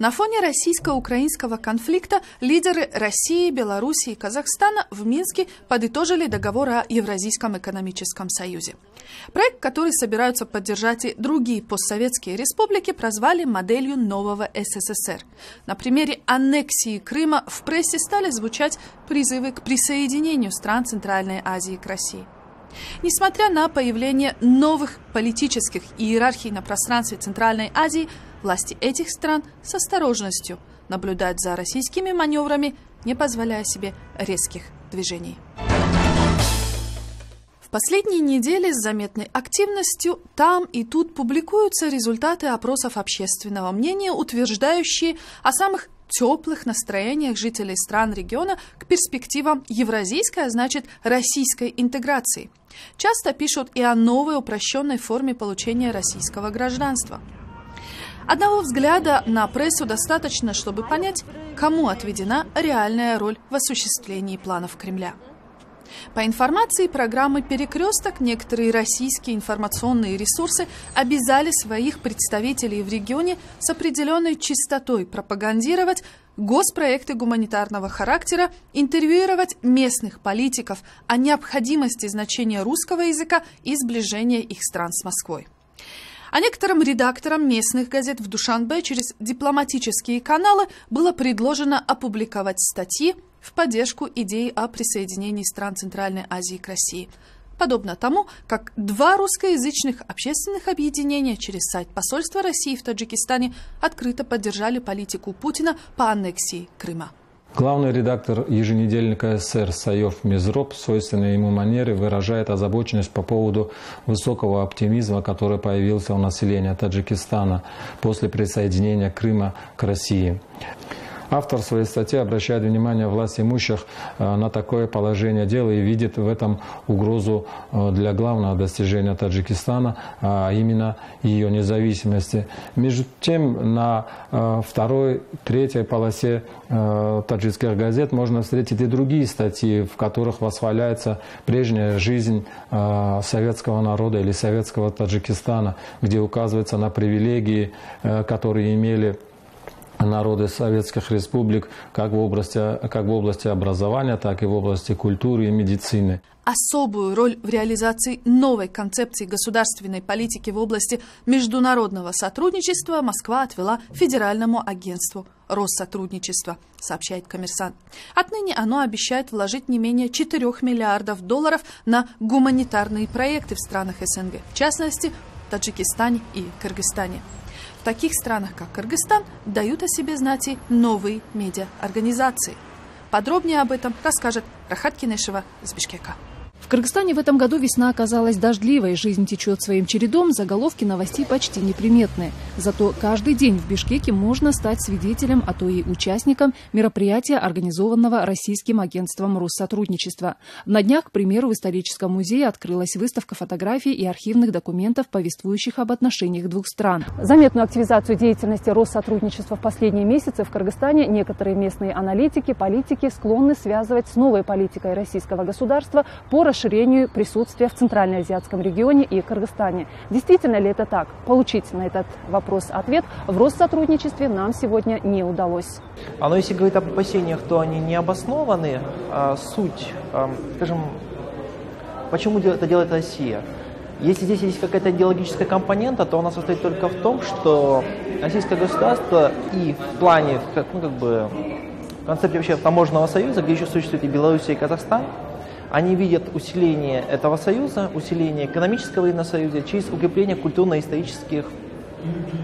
На фоне российско-украинского конфликта лидеры России, Беларуси и Казахстана в Минске подытожили договор о Евразийском экономическом союзе. Проект, который собираются поддержать и другие постсоветские республики, прозвали моделью нового СССР. На примере аннексии Крыма в прессе стали звучать призывы к присоединению стран Центральной Азии к России. Несмотря на появление новых политических иерархий на пространстве Центральной Азии, власти этих стран с осторожностью наблюдают за российскими маневрами, не позволяя себе резких движений. В последние недели с заметной активностью там и тут публикуются результаты опросов общественного мнения, утверждающие о самых теплых настроениях жителей стран региона к перспективам евразийской, а значит российской интеграции. Часто пишут и о новой упрощенной форме получения российского гражданства. Одного взгляда на прессу достаточно, чтобы понять, кому отведена реальная роль в осуществлении планов Кремля. По информации программы «Перекресток», некоторые российские информационные ресурсы обязали своих представителей в регионе с определенной частотой пропагандировать госпроекты гуманитарного характера, интервьюировать местных политиков о необходимости значения русского языка и сближения их стран с Москвой. А некоторым редакторам местных газет в Душанбе через дипломатические каналы было предложено опубликовать статьи в поддержку идеи о присоединении стран Центральной Азии к России. Подобно тому, как два русскоязычных общественных объединения через сайт посольства России в Таджикистане открыто поддержали политику Путина по аннексии Крыма. Главный редактор еженедельника СССР Сайов Мизроб в свойственной ему манере выражает озабоченность по поводу высокого оптимизма, который появился у населения Таджикистана после присоединения Крыма к России. Автор своей статьи обращает внимание власть имущих на такое положение дела и видит в этом угрозу для главного достижения Таджикистана, а именно ее независимости. Между тем, на второй, третьей полосе таджикских газет можно встретить и другие статьи, в которых восхваляется прежняя жизнь советского народа или советского Таджикистана, где указывается на привилегии, которые имели народы советских республик как в области образования, так и в области культуры и медицины. Особую роль в реализации новой концепции государственной политики в области международного сотрудничества Москва отвела Федеральному агентству Россотрудничества, сообщает «Коммерсант». Отныне оно обещает вложить не менее $4 миллиардов на гуманитарные проекты в странах СНГ, в частности, в Таджикистане и Кыргызстане. В таких странах, как Кыргызстан, дают о себе знать и новые медиаорганизации. Подробнее об этом расскажет Рахат Кинешева из Бишкека. В Кыргызстане в этом году весна оказалась дождливой, жизнь течет своим чередом, заголовки новостей почти неприметные. Зато каждый день в Бишкеке можно стать свидетелем, а то и участником мероприятия, организованного Российским агентством Россотрудничества. На днях, к примеру, в историческом музее открылась выставка фотографий и архивных документов, повествующих об отношениях двух стран. Заметную активизацию деятельности Россотрудничества в последние месяцы в Кыргызстане некоторые местные аналитики, политики склонны связывать с новой политикой российского государства по расширению присутствия в Центральноазиатском регионе и Кыргызстане. Действительно ли это так? Получить на этот вопрос ответ в Россотрудничестве нам сегодня не удалось. Но если говорить об опасениях, то они не обоснованы. Суть, скажем, почему это делает Россия? Если здесь есть какая-то идеологическая компонента, то она состоит только в том, что российское государство и в плане, в концепте вообще таможенного союза, где еще существует и Белоруссия, и Казахстан, они видят усиление этого союза, усиление экономического союза через укрепление культурно-исторических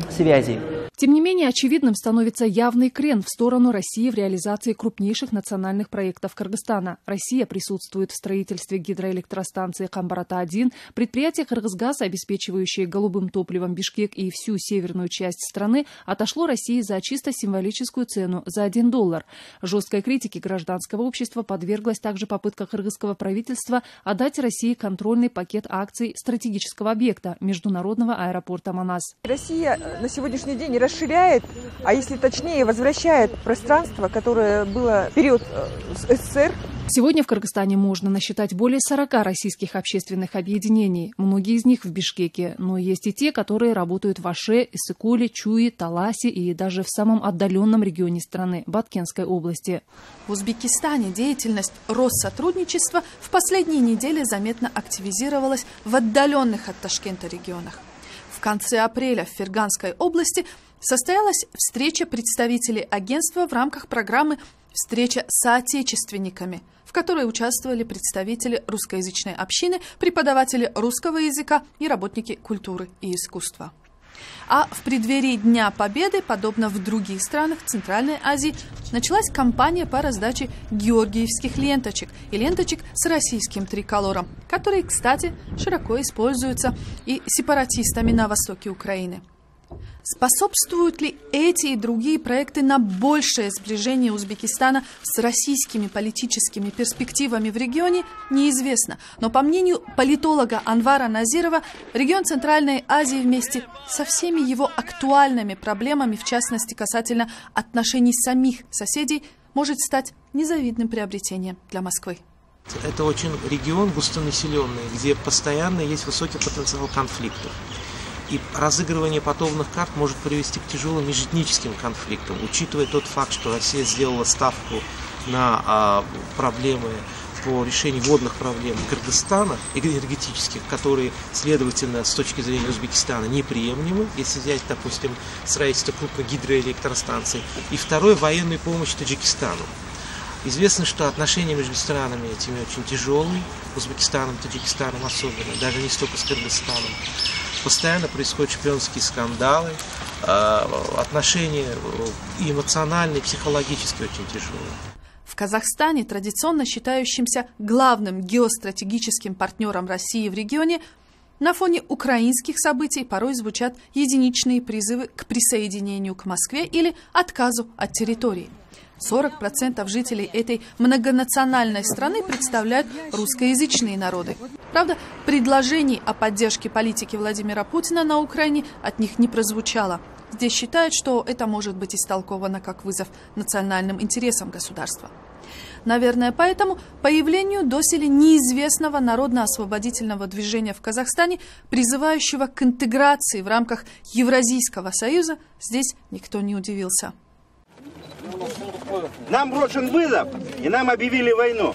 связей. Тем не менее, очевидным становится явный крен в сторону России в реализации крупнейших национальных проектов Кыргызстана. Россия присутствует в строительстве гидроэлектростанции Камбарата-1, предприятие «Кыргызгаз», обеспечивающее голубым топливом Бишкек и всю северную часть страны, отошло России за чисто символическую цену за $1. Жесткой критике гражданского общества подверглась также попытка кыргызского правительства отдать России контрольный пакет акций стратегического объекта международного аэропорта Манас. Россия на сегодняшний день расширяет, а если точнее, возвращает пространство, которое было в период СССР. Сегодня в Кыргызстане можно насчитать более 40 российских общественных объединений. Многие из них в Бишкеке, но есть и те, которые работают в Аше, Иссыкуле, Чуе, Таласе и даже в самом отдаленном регионе страны – Баткенской области. В Узбекистане деятельность Россотрудничества в последние недели заметно активизировалась в отдаленных от Ташкента регионах. В конце апреля в Ферганской области состоялась встреча представителей агентства в рамках программы «Встреча с соотечественниками», в которой участвовали представители русскоязычной общины, преподаватели русского языка и работники культуры и искусства. А в преддверии Дня Победы, подобно в других странах Центральной Азии, началась кампания по раздаче георгиевских ленточек и ленточек с российским триколором, которые, кстати, широко используются и сепаратистами на востоке Украины. Способствуют ли эти и другие проекты на большее сближение Узбекистана с российскими политическими перспективами в регионе, неизвестно. Но по мнению политолога Анвара Назирова, регион Центральной Азии вместе со всеми его актуальными проблемами, в частности касательно отношений самих соседей, может стать незавидным приобретением для Москвы. Это очень регион густонаселенный, где постоянно есть высокий потенциал конфликтов. И разыгрывание подобных карт может привести к тяжелым межэтническим конфликтам, учитывая тот факт, что Россия сделала ставку на проблемы по решению водных проблем Кыргызстана, энергетических, которые, следовательно, с точки зрения Узбекистана неприемлемы, если взять, допустим, строительство крупных гидроэлектростанций. И второе, военную помощь Таджикистану. Известно, что отношения между странами этими очень тяжелые, Узбекистаном, Таджикистаном особенно, даже не столько с Кыргызстаном. Постоянно происходят шпионские скандалы, отношения и эмоциональные, и психологически очень тяжелые. В Казахстане, традиционно считающимся главным геостратегическим партнером России в регионе, на фоне украинских событий порой звучат единичные призывы к присоединению к Москве или отказу от территории. 40% жителей этой многонациональной страны представляют русскоязычные народы. Правда, предложений о поддержке политики Владимира Путина на Украине от них не прозвучало. Здесь считают, что это может быть истолковано как вызов национальным интересам государства. Наверное, поэтому появлению доселе неизвестного народно-освободительного движения в Казахстане, призывающего к интеграции в рамках Евразийского союза, здесь никто не удивился. Нам брошен вызов, и нам объявили войну.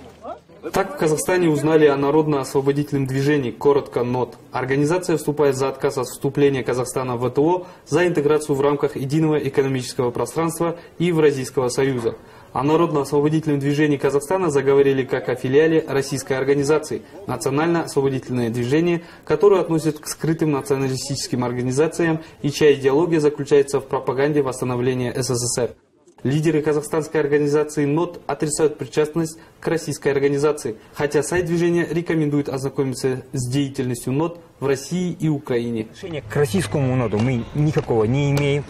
Так в Казахстане узнали о народно-освободительном движении, коротко НОТ. Организация вступает за отказ от вступления Казахстана в ВТО, за интеграцию в рамках единого экономического пространства и Евразийского союза. О народно-освободительном движении Казахстана заговорили как о филиале российской организации «Национально-освободительное движение», которое относят к скрытым националистическим организациям и чья идеология заключается в пропаганде восстановления СССР. Лидеры казахстанской организации НОТ отрицают причастность к российской организации, хотя сайт движения рекомендует ознакомиться с деятельностью НОТ в России и Украине. Отношения к российскому НОТу мы никакого не имеем.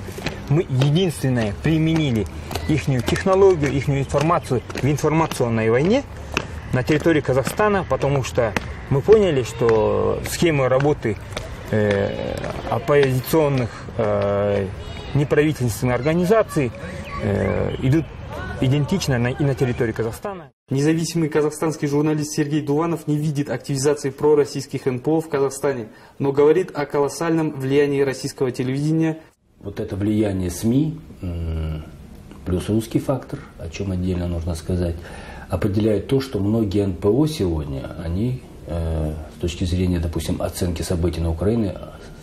Мы единственное применили их технологию, их информацию в информационной войне на территории Казахстана, потому что мы поняли, что схемы работы оппозиционных неправительственных организаций идут идентично и на территории Казахстана. Независимый казахстанский журналист Сергей Дуванов не видит активизации пророссийских НПО в Казахстане, но говорит о колоссальном влиянии российского телевидения. Вот это влияние СМИ, плюс русский фактор, о чем отдельно нужно сказать, определяет то, что многие НПО сегодня, они с точки зрения, допустим, оценки событий на Украине,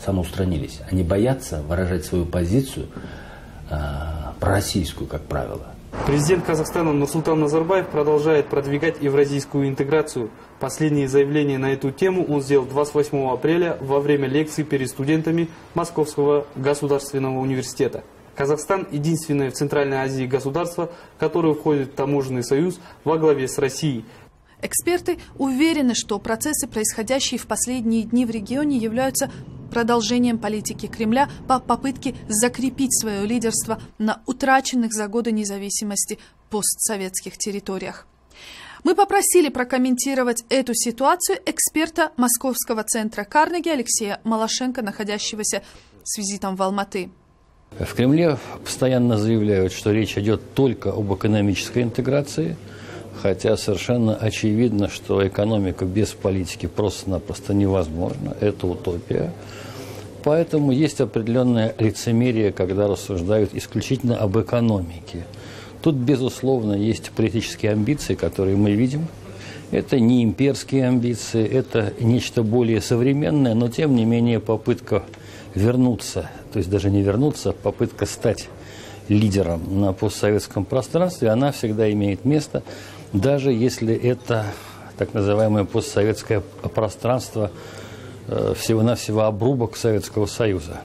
самоустранились. Они боятся выражать свою позицию пророссийскую, как правило. Президент Казахстана Нурсултан Назарбаев продолжает продвигать евразийскую интеграцию. Последние заявления на эту тему он сделал 28 апреля во время лекции перед студентами Московского государственного университета. Казахстан – единственное в Центральной Азии государство, которое входит в таможенный союз во главе с Россией. Эксперты уверены, что процессы, происходящие в последние дни в регионе, являются продолжением политики Кремля по попытке закрепить свое лидерство на утраченных за годы независимости постсоветских территориях. Мы попросили прокомментировать эту ситуацию эксперта Московского центра Карнеги Алексея Малашенко, находящегося с визитом в Алматы. В Кремле постоянно заявляют, что речь идет только об экономической интеграции, хотя совершенно очевидно, что экономика без политики просто-напросто невозможна. Это утопия. Поэтому есть определенное лицемерие, когда рассуждают исключительно об экономике. Тут, безусловно, есть политические амбиции, которые мы видим. Это не имперские амбиции, это нечто более современное, но тем не менее попытка вернуться, то есть даже не вернуться, попытка стать лидером на постсоветском пространстве, она всегда имеет место, даже если это так называемое постсоветское пространство всего-навсего обрубок Советского Союза.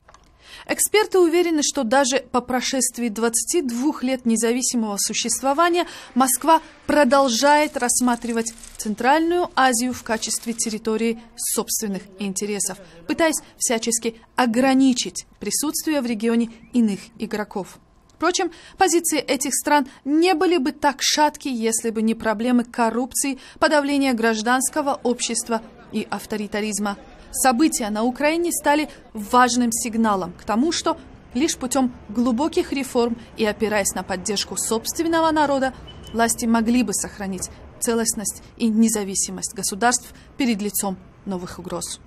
Эксперты уверены, что даже по прошествии 22 лет независимого существования Москва продолжает рассматривать Центральную Азию в качестве территории собственных интересов, пытаясь всячески ограничить присутствие в регионе иных игроков. Впрочем, позиции этих стран не были бы так шатки, если бы не проблемы коррупции, подавления гражданского общества и авторитаризма. События на Украине стали важным сигналом к тому, что лишь путем глубоких реформ и опираясь на поддержку собственного народа, власти могли бы сохранить целостность и независимость государств перед лицом новых угроз.